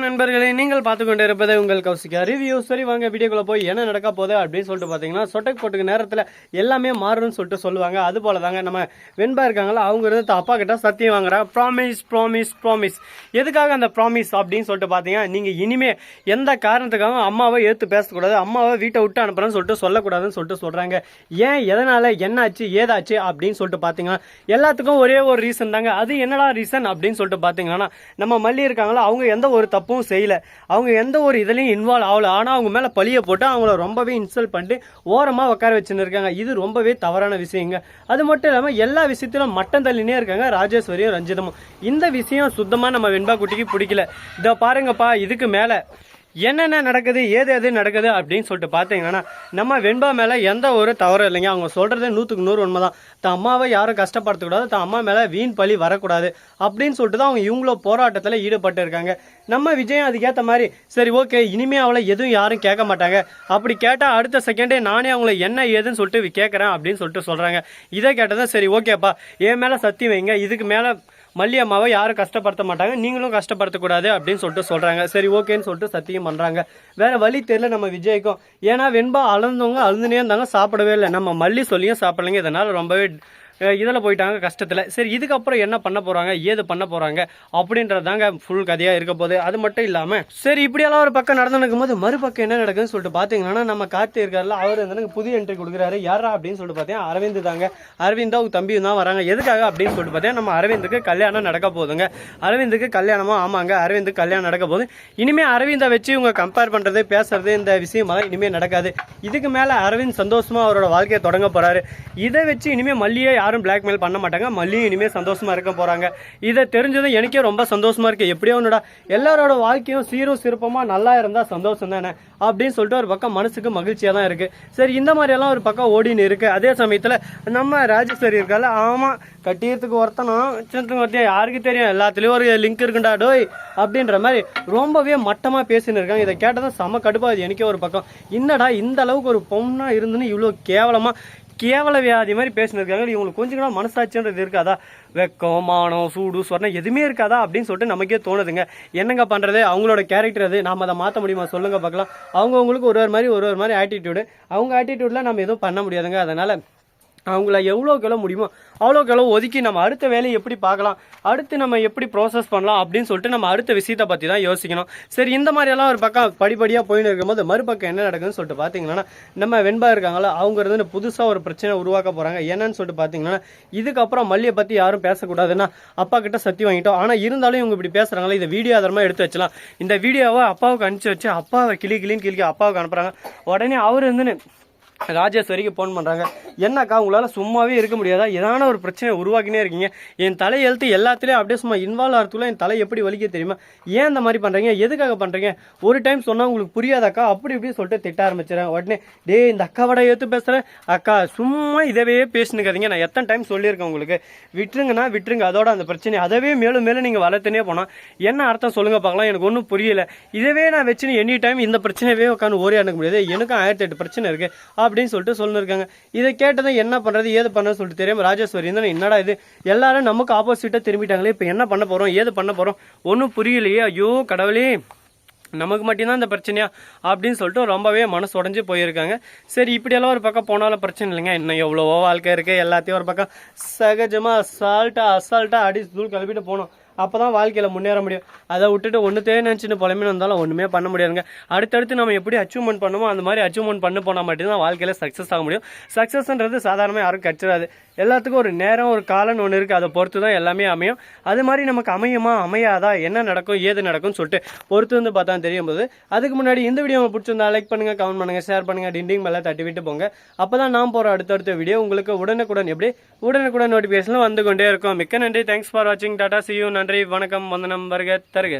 நண்பர்களே, நீங்கள் பார்த்து கொண்டு இருப்பது உங்கள் கௌசிகா ரிவ்யூ. சரி வாங்க வீடியோக்குள்ள போய் என்ன நடக்க போகுது அப்படின்னு சொல்லிட்டு பார்த்தீங்கன்னா, சொட்டக் போட்டுக்கு நேரத்தில் எல்லாமே மாறும்னு சொல்லிட்டு சொல்லுவாங்க. அது போல தாங்க நம்ம வெண்பா இருக்காங்களா, அவங்க இருந்து அப்பா கிட்ட சத்தியம் வாங்குறாங்க. Promise promise promise. எதுக்காக அந்த ப்ராமிஸ் அப்படின்னு சொல்லிட்டு பார்த்தீங்கன்னா, நீங்கள் இனிமே எந்த காரணத்துக்காக அம்மாவை ஏற்று பேசக்கூடாது, அம்மாவை வீட்டை விட்டு அனுப்புறேன்னு சொல்லிட்டு சொல்லக்கூடாதுன்னு சொல்லிட்டு சொல்கிறாங்க. ஏன், எதனால, என்னாச்சு, ஏதாச்சு அப்படின்னு சொல்லிட்டு பார்த்தீங்கன்னா, எல்லாத்துக்கும் ஒரே ஒரு ரீசன் தாங்க. அது என்னடா ரீசன் அப்படின்னு சொல்லிட்டு பார்த்தீங்கன்னா, நம்ம மல்லி இருக்காங்களா, அவங்க எந்த ஒரு தப்பும் செய்யல, அவங்க எந்த ஒரு இதுலயும் இன்வால்வ் ஆகல. ஆனா அவங்க மேல பழிய போட்டு அவங்கள ரொம்பவே இன்சல்ட் பண்ணிட்டு ஓரமா உட்கார வச்சுன்னு இருக்காங்க. இது ரொம்பவே தவறான விஷயங்க. அது மட்டும் இல்லாம எல்லா விஷயத்திலும் மட்டம் தள்ளினே இருக்காங்க ராஜேஸ்வரியும் ரஞ்சிதமும். இந்த விஷயம் சுத்தமா நம்ம வெண்பா குட்டிக்கு பிடிக்கல. இதோ பாருங்கப்பா, இதுக்கு மேல என்னென்ன நடக்குது, ஏது நடக்குது அப்படின்னு சொல்லிட்டு பார்த்தீங்கன்னா, நம்ம வெண்பா மேலே எந்த ஒரு தவறும் இல்லைங்க. அவங்க சொல்கிறது 100க்கு 100 உண்மை தான். தான் அம்மாவை யாரும் கஷ்டப்படுத்தக்கூடாது, தான் அம்மா மேலே வீண் பழி வரக்கூடாது அப்படின்னு சொல்லிட்டு தான் அவங்க இவங்களோ போராட்டத்தில் ஈடுபட்டு இருக்காங்க. நம்ம விஜயம் அதுக்கேற்ற மாதிரி சரி ஓகே, இனிமேல் அவளை எதுவும் யாரும் கேட்க மாட்டாங்க, அப்படி கேட்டால் அடுத்த செகண்டே நானே அவங்கள என்ன ஏதுன்னு சொல்லிட்டு கேட்குறேன் அப்படின்னு சொல்லிட்டு சொல்கிறாங்க. இதை கேட்டதான் சரி ஓகேப்பா, என் மேலே சத்தியம் வைங்க, இதுக்கு மேலே மல்லி அம்மாவை யாரும் கஷ்டப்படுத்த மாட்டாங்க, நீங்களும் கஷ்டப்படுத்தக்கூடாது அப்படின்னு சொல்லிட்டு சொல்கிறாங்க. சரி ஓகேன்னு சொல்லிட்டு சத்தியம் பண்ணுறாங்க. வேறு வழி தெரியல நம்ம விஜய்க்கும். ஏன்னா வெண்பா அழுந்தவங்க அழுந்துனே இருந்தாங்க, சாப்பிடவே இல்லை. நம்ம மல்லி சொல்லியும் சாப்பிடலைங்க. இதனால் ரொம்பவே இதில் போயிட்டாங்க, கஷ்டத்தில். சரி இதுக்கப்புறம் என்ன பண்ண போகிறாங்க, ஏது பண்ண போகிறாங்க அப்படின்றதாங்க ஃபுல் கதையாக இருக்க போகுது. அது மட்டும் இல்லாமல் சரி இப்படியெல்லாம் ஒரு பக்கம் நடந்துக்கும் போது மறுபக்கம் என்ன நடக்குதுன்னு சொல்லிட்டு பார்த்தீங்கன்னா, நம்ம கார்த்தி இருக்கார்ல, அவர் வந்து புதிய என்ட்ரி கொடுக்குறாரு. யாரா அப்படின்னு சொல்லிட்டு பார்த்தீங்கன்னா, அரவிந்த் தாங்க. அரவிந்தா அவங்க தம்பியும் தான் வராங்க. எதுக்காக அப்படின்னு சொல்லிட்டு பார்த்தீங்கன்னா, நம்ம அரவிந்துக்கு கல்யாணம் நடக்க போகுதுங்க. அரவிந்துக்கு கல்யாணமா? ஆமாங்க, அரவிந்துக்கு கல்யாணம் நடக்க போகுது. இனிமேல் அரவிந்தை வச்சு இவங்க கம்பேர் பண்ணுறது, பேசுறது, இந்த விஷயமெல்லாம் இனிமேல் நடக்காது. இதுக்கு மேலே அரவிந்த் சந்தோஷமாக அவரோட வாழ்க்கையை தொடங்க போகிறாரு. இதை வச்சு இனிமேல் மல்லியை யாரும் பிளாக்மெயில் பண்ண மாட்டாங்க, மல்லியும் இனிமேல் சந்தோஷமா இருக்க போறாங்க. இதை தெரிஞ்சதும் எனக்கே ரொம்ப சந்தோஷமா இருக்கு. எப்படியோ ஒன்னுடா, எல்லாரோட வாழ்க்கையும் சீரும் சிறப்பமா நல்லா இருந்தா சந்தோஷம் தானே அப்படின்னு சொல்லிட்டு ஒரு பக்கம் மனசுக்கு மகிழ்ச்சியா தான் இருக்கு. சரி இந்த மாதிரி எல்லாம் ஒரு பக்கம் ஓடின்னு இருக்கு. அதே சமயத்துல நம்ம ராஜேஸ்வரி இருக்கால, ஆமா கட்டியத்துக்கு ஒருத்தனும் யாருக்கு தெரியும், எல்லாத்துலயும் ஒரு லிங்க் இருக்குண்டா டோய் அப்படின்ற மாதிரி ரொம்பவே மட்டமா பேசின்னு இருக்காங்க. இதை கேட்டதான் செம கடுப்பாது எனக்கே ஒரு பக்கம். என்னடா இந்த அளவுக்கு ஒரு பொண்ணா இருந்துன்னு இவ்வளவு கேவல வியாதி மாதிரி பேசினிருக்காங்க. இவங்களுக்கு கொஞ்சம் கூட மனசாட்சின்றது இருக்காதா? வெக்கம், மானம், சூடு, சொர்ணம் எதுவுமே இருக்காதா அப்படின்னு சொல்லிட்டு நமக்கே தோணுதுங்க. என்னங்க பண்ணுறது, அவங்களோட கேரக்டர் அது, நாம் அதை மாற்ற முடியுமா சொல்லுங்க பார்க்கலாம். அவங்கவுங்களுக்கு ஒரு மாதிரி ஆட்டிடியூடு, அவங்க ஆட்டிடியூடில் நம்ம எதுவும் பண்ண முடியாதுங்க. அதனால் அவங்கள எவ்வளோக்கு முடியுமோ அவ்வளோக்கு ஒதுக்கி நம்ம அடுத்த வேலையை எப்படி பார்க்கலாம், அடுத்து நம்ம எப்படி ப்ராசஸ் பண்ணலாம் அப்படின்னு சொல்லிட்டு நம்ம அடுத்த விஷயத்தை பற்றி தான் யோசிக்கணும். சரி இந்த மாதிரியெல்லாம் ஒரு பக்கம் படிப்படியாக போயின்னு இருக்கும்போது மறுபக்கம் என்ன நடக்குதுன்னு சொல்லிட்டு பார்த்தீங்கன்னா, நம்ம வெண்பா இருக்காங்களா, அவங்க இருந்து புதுசாக ஒரு பிரச்சனை உருவாக்க போகிறாங்க. என்னன்னு சொல்லிட்டு பார்த்தீங்கன்னா, இதுக்கப்புறம் மல்லியை பற்றி யாரும் பேசக்கூடாதுன்னா அப்பா கிட்ட சத்தி வாங்கிட்டோம். ஆனால் இருந்தாலும் இவங்க இப்படி பேசுகிறாங்களே, இந்த வீடியோ ஆதாரமாக எடுத்து வச்சலாம். இந்த வீடியோவை அப்பாவுக்கு அனுப்பிச்சு வச்சு அப்பாவை கிளிக்கு அப்பாவுக்கு அனுப்புகிறாங்க. உடனே அவர் இருந்துன்னு ராஜேஸ்வரிக்கு ஃபோன் பண்ணுறாங்க. என்னக்கா உங்களால் சும்மாவே இருக்க முடியாதா, ஏதான ஒரு பிரச்சனை உருவாக்கினே இருக்கீங்க, என் தலை எழுத்து எல்லாத்துலேயும் அப்படியே சும்மா இன்வால்வ் ஆகிறதுக்குள்ள என் தலை எப்படி வலிக்க தெரியுமா, ஏன் இந்த மாதிரி பண்ணுறீங்க, எதுக்காக பண்ணுறீங்க, ஒரு டைம் சொன்னால் உங்களுக்கு புரியாதாக்கா அப்படி இப்படி சொல்லிட்டு திட்ட ஆரம்பிச்சிடறேன். உடனே டே இந்த அக்காவோட ஏற்று பேசுகிறேன், அக்கா சும்மா இதவே பேசினுக்காதீங்க, நான் எத்தனை டைம் சொல்லியிருக்கேன் உங்களுக்கு, விட்டுருங்க அதோட அந்த பிரச்சனை அதவே மேலும் நீங்கள் வளர்த்துனே போனால் என்ன அர்த்தம் சொல்லுங்க பார்க்கலாம், எனக்கு ஒன்றும் புரியல. இதவே நான் வச்சுன்னு எனி டைம் இந்த பிரச்சனையவே உட்காந்து ஓரே அனுக்க முடியாது, எனக்கும் 1008 பிரச்சனை இருக்குது அப்படின்னு சொல்லிட்டு சொல்லிருக்காங்க. இதை கேட்டதை என்ன பண்றது ஏது பண்ணு சொல்லிட்டு தெரியாம ராஜேஸ்வரி என்னடா இது எல்லாரும் நமக்கு ஆப்போசிட்டா திரும்பிட்டாங்களே, இப்ப என்ன பண்ண போறோம், ஏது பண்ண போறோம், ஒன்னும் புரியலையே, ஐயோ கடவுளே நமக்கு மட்டும்தான் இந்த பிரச்சனையா அப்படின்னு சொல்லிட்டு ரொம்பவே மனசு உடஞ்சி போயிருக்காங்க. சரி இப்படியெல்லாம் ஒரு பக்கம் போனாலும் பிரச்சனை இல்லைங்க, இன்னும் எவ்வளவோ வாழ்க்கை இருக்கு, எல்லாத்தையும் ஒரு பக்கம் சகஜமா அசால்ட்டா அடி தூள் கிளப்பிட்டு போனோம். அப்போதான் வாழ்க்கையில் முன்னேற முடியும். அதை விட்டுட்டு ஒன்றுத்தே நினச்சின்னு புலம்பின்னு வந்தாலும் ஒன்றுமே பண்ண முடியாதுங்க. அடுத்தடுத்து நம்ம எப்படி அச்சீவ்மெண்ட் பண்ணுமோ அந்த மாதிரி அச்சீவ்மெண்ட் போனால் மட்டும்தான் வாழ்க்கையில் சக்ஸஸ் ஆக முடியும். சக்ஸஸ்ன்றது சாதாரணமாக யாரும் கிடச்சிடாது. எல்லாத்துக்கும் ஒரு நேரம் ஒரு காலன்னு ஒன்று இருக்குது, அதை பொறுத்து தான் எல்லாமே அமையும். அது மாதிரி நமக்கு அமையுமா அமையாதா, என்ன நடக்கும் ஏது நடக்கும்னு சொல்லிட்டு பொறுத்து வந்து பார்த்தா தெரியும் போது. அதுக்கு முன்னாடி இந்த வீடியோ பிடிச்சிருந்தா லைக் பண்ணுங்கள், கமெண்ட் பண்ணுங்கள், ஷேர் பண்ணுங்கள், டிண்டிங் மேலே தட்டி விட்டு போங்க. அப்போ தான் நான் போகிற அடுத்தடுத்த வீடியோ உங்களுக்கு உடனுக்குடன் நோட்டிஃபிகேஷன் வந்து கொண்டே இருக்கும். மிக்க நன்றி, தேங்க்ஸ் ஃபார் வாட்சிங், டாடா, see you, நன்றி, வணக்கம், வந்தனம், வருக தருக.